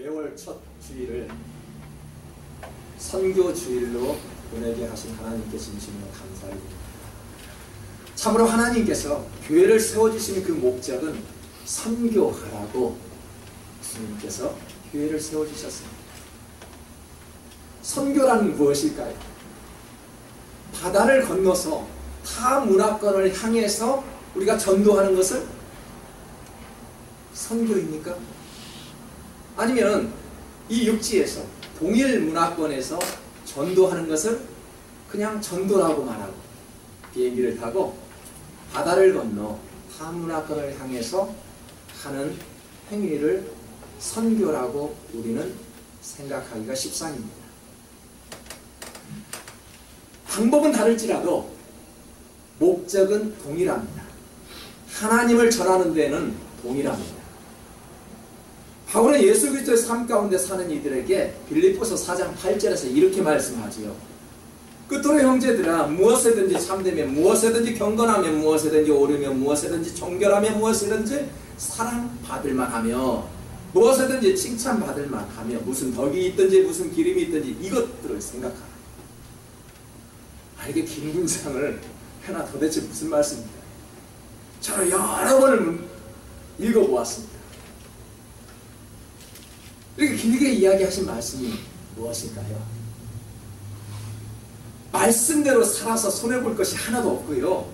매월 첫 주일을 선교 주일로 보내게 하신 하나님께 진심으로 감사를 드립니다. 참으로 하나님께서 교회를 세워주신 그 목적은 선교하라고 주님께서 교회를 세워주셨습니다. 선교란 무엇일까요? 바다를 건너서 타 문화권을 향해서 우리가 전도하는 것을 선교입니까? 아니면 이 육지에서 동일 문화권에서 전도하는 것을 그냥 전도라고 말하고 비행기를 타고 바다를 건너 타 문화권을 향해서 하는 행위를 선교라고 우리는 생각하기가 십상입니다. 방법은 다를지라도 목적은 동일합니다. 하나님을 전하는 데는 동일합니다. 바울은 예수 그리스도의 삶 가운데 사는 이들에게 빌립보서 4장 8절에서 이렇게 말씀하지요. 그토록 형제들아, 무엇에든지 참되며 무엇에든지 경건하며 무엇에든지 옳으며 무엇에든지 정결하며 무엇에든지 사랑받을만 하며 무엇에든지 칭찬받을만 하며 무슨 덕이 있든지 무슨 기름이 있든지 이것들을 생각하라. 이게 긴 문장을 하나 도대체 무슨 말씀입니까? 저는 여러 번을 읽어보았습니다. 이렇게 길게 이야기하신 말씀이 무엇일까요? 말씀대로 살아서 손해볼 것이 하나도 없고요.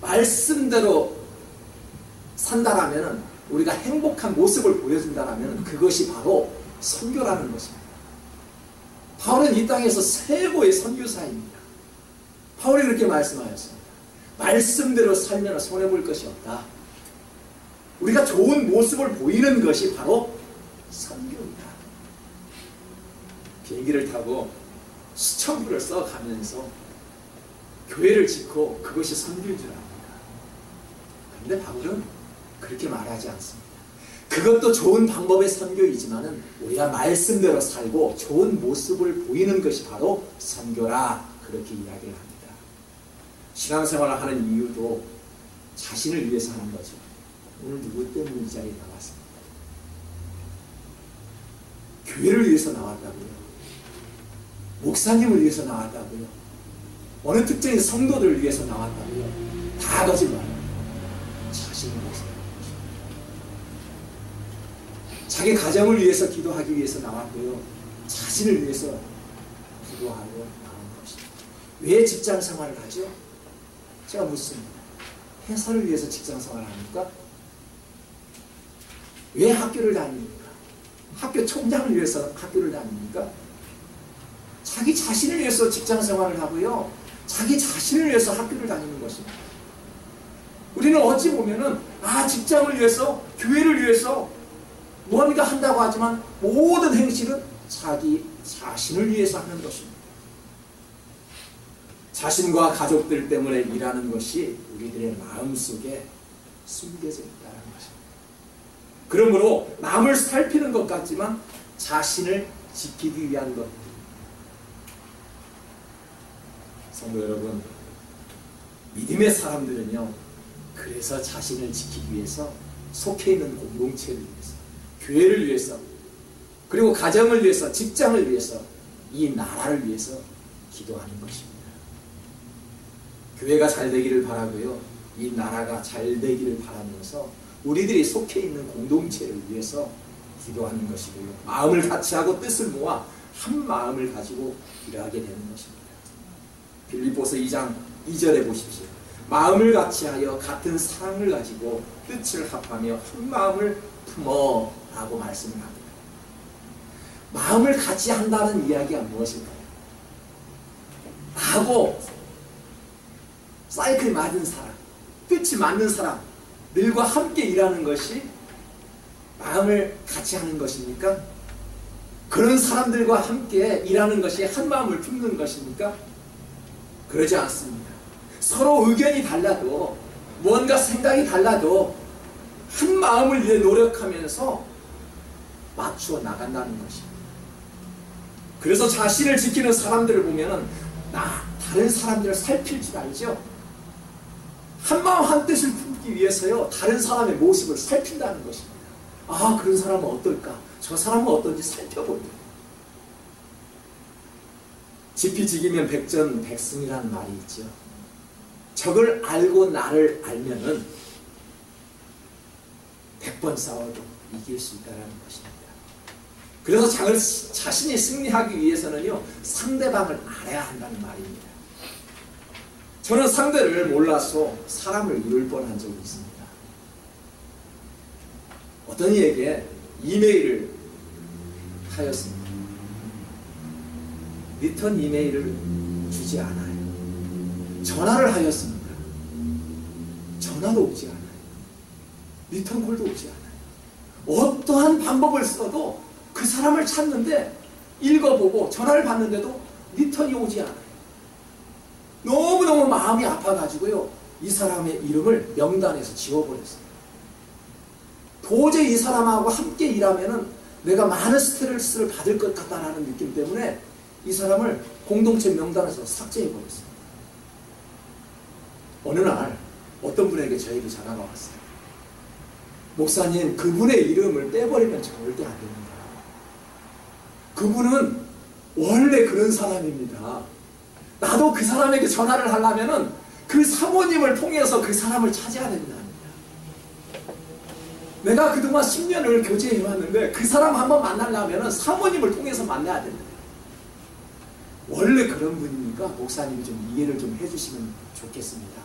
말씀대로 산다라면, 우리가 행복한 모습을 보여준다라면 그것이 바로 선교라는 것입니다. 바울은 이 땅에서 최고의 선교사입니다. 바울이 그렇게 말씀하였습니다. 말씀대로 살면 손해볼 것이 없다. 우리가 좋은 모습을 보이는 것이 바로 선교입니다. 비행기를 타고 수천 불을 써가면서 교회를 짓고 그것이 선교인 줄 압니다. 그런데 바울은 그렇게 말하지 않습니다. 그것도 좋은 방법의 선교이지만은 우리가 말씀대로 살고 좋은 모습을 보이는 것이 바로 선교라, 그렇게 이야기를 합니다. 신앙생활을 하는 이유도 자신을 위해서 하는 거죠. 오늘 누구 때문에 이 자리에 나왔습니다. 교회를 위해서 나왔다고요. 목사님을 위해서 나왔다고요. 어느 특정인 성도들을 위해서 나왔다고요. 다 거짓말이에요. 자신을 위해서 나온 것입니다. 자기 가정을 위해서 기도하기 위해서 나왔고요. 자신을 위해서 기도하고 나온 것입니다. 왜 직장 생활을 하죠? 제가 묻습니다. 회사를 위해서 직장 생활을 합니까? 왜 학교를 다닙니까? 학교 총장을 위해서 학교를 다닙니까? 자기 자신을 위해서 직장 생활을 하고요. 자기 자신을 위해서 학교를 다니는 것입니다. 우리는 어찌 보면은 직장을 위해서, 교회를 위해서 무언가 한다고 하지만 모든 행실은 자기 자신을 위해서 하는 것입니다. 자신과 가족들 때문에 일하는 것이 우리들의 마음속에 숨겨져 있다는 것입니다. 그러므로 남을 살피는 것 같지만 자신을 지키기 위한 것. 성도 여러분, 믿음의 사람들은요, 그래서 자신을 지키기 위해서 속해 있는 공동체를 위해서, 교회를 위해서, 그리고 가정을 위해서, 직장을 위해서, 이 나라를 위해서 기도하는 것입니다. 교회가 잘 되기를 바라고요. 이 나라가 잘 되기를 바라면서 우리들이 속해 있는 공동체를 위해서 기도하는 것이고요. 마음을 같이 하고 뜻을 모아 한 마음을 가지고 일하게 되는 것입니다. 빌립보서 2장 2절에 보십시오. 마음을 같이 하여 같은 사랑을 가지고 뜻을 합하며 한 마음을 품어 라고 말씀을 합니다. 마음을 같이 한다는 이야기가 무엇일까요? 나하고 사이클이 맞은 사람, 뜻이 맞는 사람들과 함께 일하는 것이 마음을 같이 하는 것입니까? 그런 사람들과 함께 일하는 것이 한 마음을 품는 것입니까? 그러지 않습니다. 서로 의견이 달라도, 무언가 생각이 달라도 한 마음을 위해 노력하면서 맞추어 나간다는 것입니다. 그래서 자신을 지키는 사람들을 보면은 다른 사람들을 살필 줄 알죠? 한마음 한뜻을 품기 위해서요, 다른 사람의 모습을 살핀다는 것입니다. 그런 사람은 어떨까? 저 사람은 어떤지 살펴볼 때 지피지기면 백전백승이라는 말이 있죠. 적을 알고 나를 알면은 100번 싸워도 이길 수 있다는 것입니다. 그래서 자신이 승리하기 위해서는요, 상대방을 알아야 한다는 말입니다. 저는 상대를 몰라서 사람을 잃을 뻔한 적이 있습니다. 어떤 이에게 이메일을 하였습니다. 리턴 이메일을 주지 않아요. 전화를 하였습니다. 전화도 오지 않아요. 리턴 콜도 오지 않아요. 어떠한 방법을 써도 그 사람을 찾는데, 읽어보고 전화를 받는데도 리턴이 오지 않아요. 너무너무 마음이 아파가지고요, 이 사람의 이름을 명단에서 지워버렸어요. 도저히 이 사람하고 함께 일하면은 내가 많은 스트레스를 받을 것 같다는 느낌 때문에 이 사람을 공동체 명단에서 삭제해버렸어요. 어느 날 어떤 분에게 저에게 전화가 왔어요. 목사님, 그분의 이름을 빼버리면 절대 안 됩니다. 그분은 원래 그런 사람입니다. 나도 그 사람에게 전화를 하려면은 그 사모님을 통해서 그 사람을 찾아야 된다. 내가 그동안 10년을 교제해왔는데 그 사람 한번 만나려면 사모님을 통해서 만나야 된다. 원래 그런 분이니까 목사님이 좀 이해를 좀 해주시면 좋겠습니다.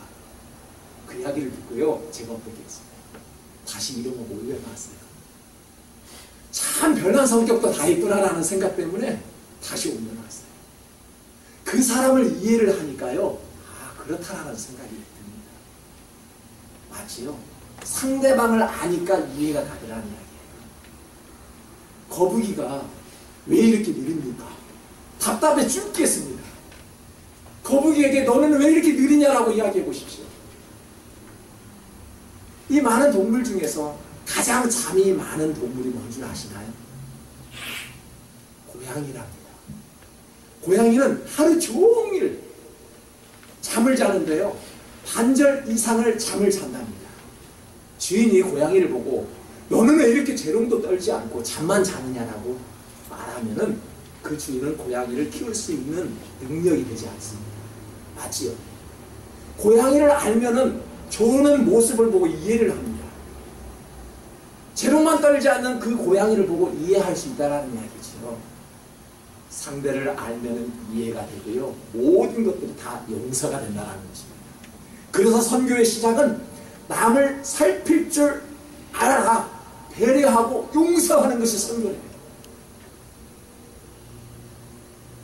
그 이야기를 듣고요, 제가 어떻게 했습니까? 다시 이름을 올려놨어요. 참 별난 성격도 다 있구나라는 생각 때문에 다시 올려놨어요. 그 사람을 이해를 하니까요, 아, 그렇다라는 생각이 듭니다. 맞지요? 상대방을 아니까 이해가 가더라는 이야기예요. 거북이가 왜 이렇게 느립니까? 답답해 죽겠습니다. 거북이에게 너는 왜 이렇게 느리냐라고 이야기해 보십시오. 이 많은 동물 중에서 가장 잠이 많은 동물이 뭔 줄 아시나요? 고양이랍니다. 고양이는 하루 종일 잠을 자는데요, 반절 이상을 잠을 잔답니다. 주인이 고양이를 보고 너는 왜 이렇게 재롱도 떨지 않고 잠만 자느냐라고 말하면은 그 주인은 고양이를 키울 수 있는 능력이 되지 않습니다. 맞지요? 고양이를 알면은 조는 모습을 보고 이해를 합니다. 재롱만 떨지 않는 그 고양이를 보고 이해할 수 있다는 이야기죠. 상대를 알면은 이해가 되고요, 모든 것들이 다 용서가 된다는 것입니다. 그래서 선교의 시작은 남을 살필 줄 알아라, 배려하고 용서하는 것이 선교예요.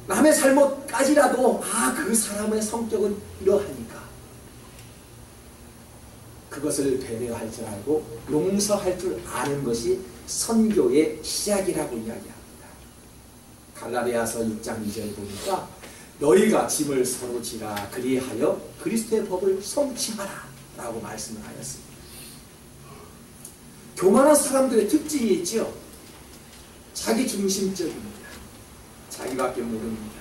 남의 잘못까지라도 그 사람의 성격은 이러하니까 그것을 배려할 줄 알고 용서할 줄 아는 것이 선교의 시작이라고 이야기합니다. 갈라디아서 6장 2절에 보니까 너희가 짐을 서로 지라, 그리하여 그리스도의 법을 성취하라 라고 말씀을 하였습니다. 교만한 사람들의 특징이 있죠. 자기 중심적입니다. 자기밖에 모릅니다.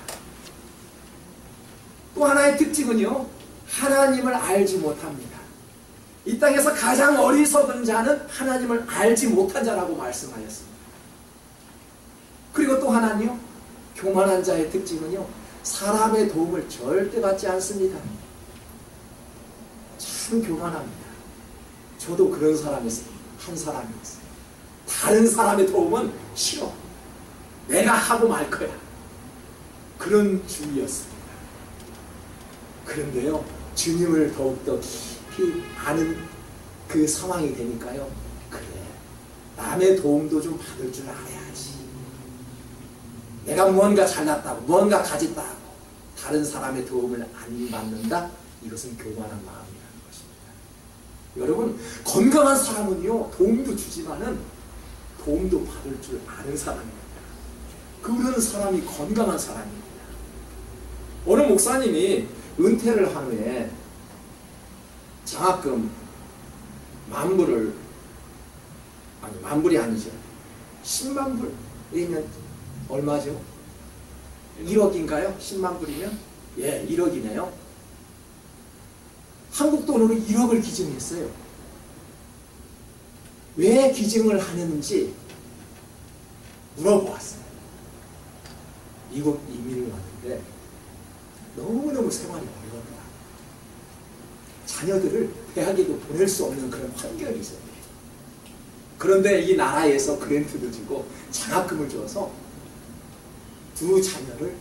또 하나의 특징은요, 하나님을 알지 못합니다. 이 땅에서 가장 어리석은 자는 하나님을 알지 못한 자라고 말씀하였습니다. 그리고 또 하나는요, 교만한 자의 특징은요, 사람의 도움을 절대 받지 않습니다. 참 교만합니다. 저도 그런 사람이었어요. 한 사람이었어요. 다른 사람의 도움은 싫어. 내가 하고 말 거야. 그런 주의였습니다. 그런데요, 주님을 더욱더 깊이 아는 그 상황이 되니까요, 그래, 남의 도움도 좀 받을 줄 알아야지. 내가 무언가 잘났다고, 무언가 가졌다고 다른 사람의 도움을 안 받는다? 이것은 교만한 마음이라는 것입니다. 여러분, 건강한 사람은요, 도움도 주지만은 도움도 받을 줄 아는 사람입니다. 그런 사람이 건강한 사람입니다. 어느 목사님이 은퇴를 한 후에 장학금 만불이 아니죠. 10만 불이면 얼마죠? 1억인가요? 10만 불이면? 예, 1억이네요. 한국 돈으로 1억을 기증했어요. 왜 기증을 하는지 물어보았어요. 미국 이민을 왔는데 너무너무 생활이 어려웠다. 자녀들을 대학에도 보낼 수 없는 그런 환경이 있었대요. 그런데 이 나라에서 그랜트도 주고 장학금을 줘서 두 자녀를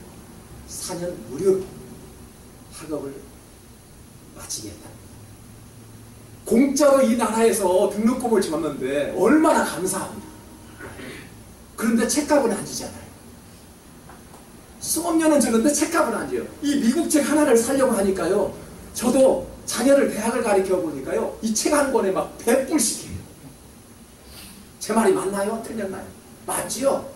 4년 무료로 학업을 마치겠다. 공짜로 이 나라에서 등록금을 줬는데 얼마나 감사합니다. 그런데 책값은 안 주잖아요. 수업료는 주는데 책값은 안 줘요. 이 미국 책 하나를 사려고 하니까요. 저도 자녀를 대학을 가르쳐 보니까요. 이 책 한 권에 막 100불씩이에요. 제 말이 맞나요? 틀렸나요? 맞지요?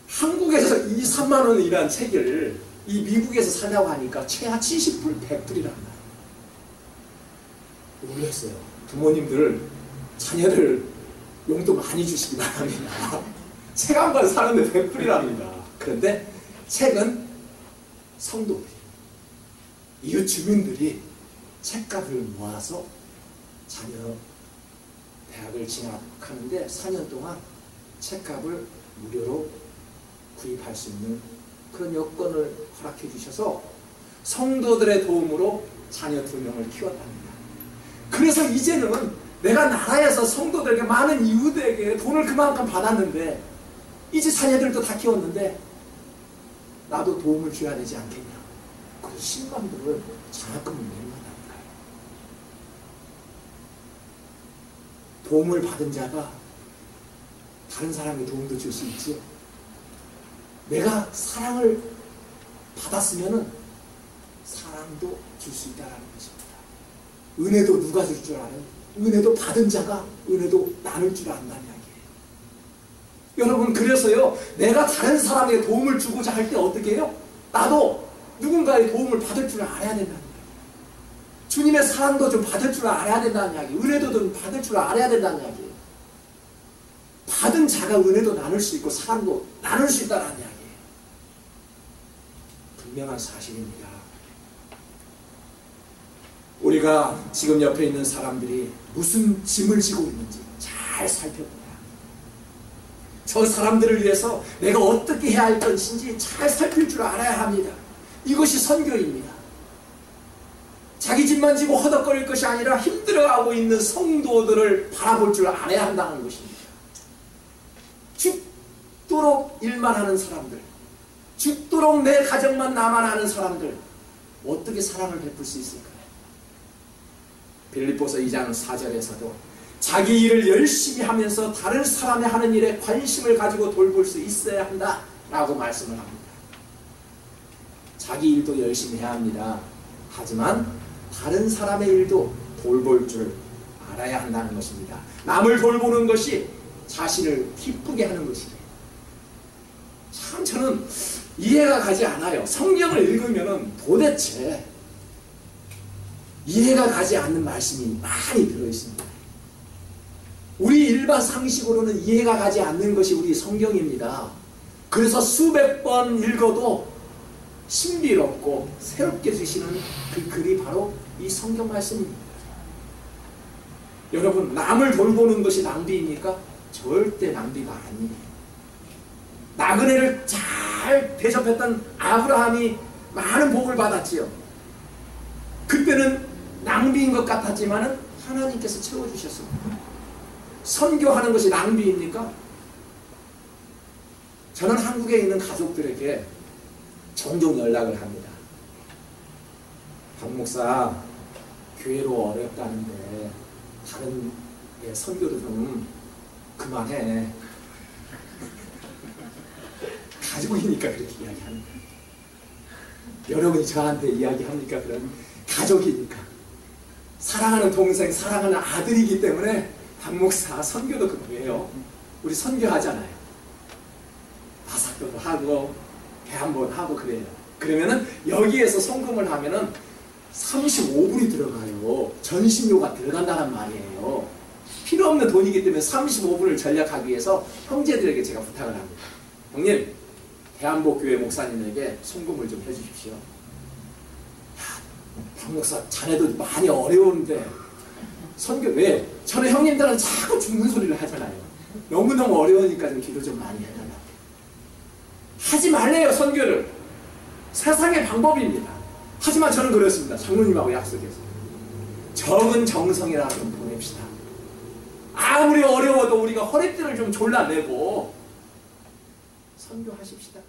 한국에서 2, 3만 원이라는 책을 이 미국에서 사려고 하니까 최하 70불, 100불이란 말이에요. 놀랐어요. 부모님들 자녀를 용돈 많이 주시기 바랍니다. 책 한 권 사는데 100불이랍니다. 그런데 책은 성도들이, 이웃 주민들이 책값을 모아서 자녀 대학을 진학하는데 4년 동안 책값을 무료로 구입할 수 있는 그런 여건을 허락해 주셔서 성도들의 도움으로 자녀 2명을 키웠답니다. 그래서 이제는 내가 나라에서 성도들에게 많은 이웃에게 돈을 그만큼 받았는데 이제 자녀들도 다 키웠는데 나도 도움을 줘야 되지 않겠냐. 그래서 신관들을 장학금을 낸다니까요. 도움을 받은 자가 다른 사람에게 도움도 줄 수 있지. 내가 사랑을 받았으면 사랑도 줄 수 있다는 것입니다. 은혜도 누가 줄 줄 알아요? 은혜도 받은 자가 은혜도 나눌 줄 안다는 이야기예요. 여러분, 그래서요, 내가 다른 사람에게 도움을 주고자 할 때 어떻게 해요? 나도 누군가의 도움을 받을 줄 알아야 된다는 이야기. 주님의 사랑도 좀 받을 줄 알아야 된다는 이야기. 은혜도 좀 받을 줄 알아야 된다는 이야기예요. 받은 자가 은혜도 나눌 수 있고 사랑도 나눌 수 있다는 이야기예요. 분명한 사실입니다. 우리가 지금 옆에 있는 사람들이 무슨 짐을 지고 있는지 잘 살펴보아야 합니다. 저 사람들을 위해서 내가 어떻게 해야 할 것인지 잘 살필 줄 알아야 합니다. 이것이 선교입니다. 자기 짐만 지고 허덕거릴 것이 아니라 힘들어하고 있는 성도들을 바라볼 줄 알아야 한다는 것입니다. 죽도록 일만 하는 사람들, 죽도록 내 가정만 나만 아는 사람들, 어떻게 사랑을 베풀 수 있을까요? 빌립보서 2장 4절에서도 자기 일을 열심히 하면서 다른 사람이 하는 일에 관심을 가지고 돌볼 수 있어야 한다 라고 말씀을 합니다. 자기 일도 열심히 해야 합니다. 하지만 다른 사람의 일도 돌볼 줄 알아야 한다는 것입니다. 남을 돌보는 것이 자신을 기쁘게 하는 것이에요. 참 저는 이해가 가지 않아요. 성경을 읽으면 도대체 이해가 가지 않는 말씀이 많이 들어있습니다. 우리 일반 상식으로는 이해가 가지 않는 것이 우리 성경입니다. 그래서 수백 번 읽어도 신비롭고 새롭게 주시는 그 글이 바로 이 성경 말씀입니다. 여러분, 남을 돌보는 것이 낭비입니까? 절대 낭비가 아니에요. 나그네를 잘 대접했던 아브라함이 많은 복을 받았지요. 그때는 낭비인 것 같았지만 하나님께서 채워주셨습니다. 선교하는 것이 낭비입니까? 저는 한국에 있는 가족들에게 종종 연락을 합니다. 박 목사, 교회로 어렵다는데 다른 선교도 좀 그만해. 가족이니까 그렇게 이야기합니다. 여러분이 저한테 이야기합니까? 그런 가족이니까. 사랑하는 동생, 사랑하는 아들이기 때문에 박 목사 선교도 그만해요. 우리 선교하잖아요. 바삭도도 하고 배 한번 하고 그래요. 그러면은 여기에서 송금을 하면은 35불이 들어가요. 전신료가 들어간다는 말이에요. 필요 없는 돈이기 때문에 35불을 전략하기 위해서 형제들에게 제가 부탁을 합니다. 형님, 대한복교회 목사님에게 송금을 좀 해주십시오. 박 목사, 자네도 많이 어려운데 선교 왜? 저는 형님들은 자꾸 죽는 소리를 하잖아요. 너무너무 어려우니까 좀 기도 좀 많이 해달라고. 하지 말래요, 선교를. 세상의 방법입니다. 하지만 저는 그렇습니다. 장로님하고 약속해서 적은 정성이라도 좀 보냅시다. 아무리 어려워도 우리가 허리띠를 좀 졸라내고 선교하십시다.